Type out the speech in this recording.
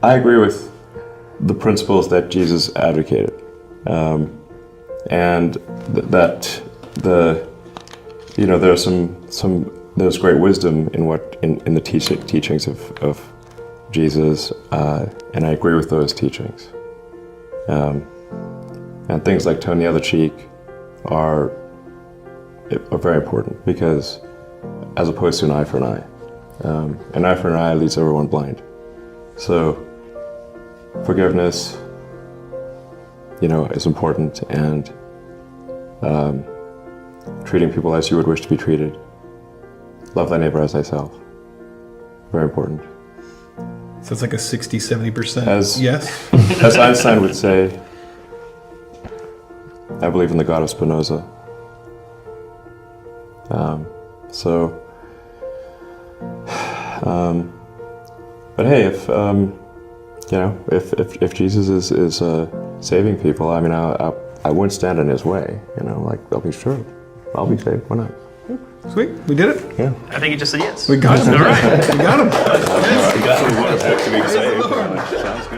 I agree with the principles that Jesus advocated, and that there's great wisdom in the teachings of Jesus, and I agree with those teachings. And things like turn the other cheek are very important, because as opposed to an eye for an eye for an eye leads everyone blind. So forgiveness, is important, and treating people as you would wish to be treated. Love thy neighbor as thyself. Very important. So it's like a 60-70% yes? As Einstein would say, I believe in the God of Spinoza. But hey, if Jesus is saving people, I mean, I wouldn't stand in his way. I'll be sure, I'll be saved. Why not? Sweet, we did it. Yeah. I think he just said yes. We got him. All right. We got him. We got him.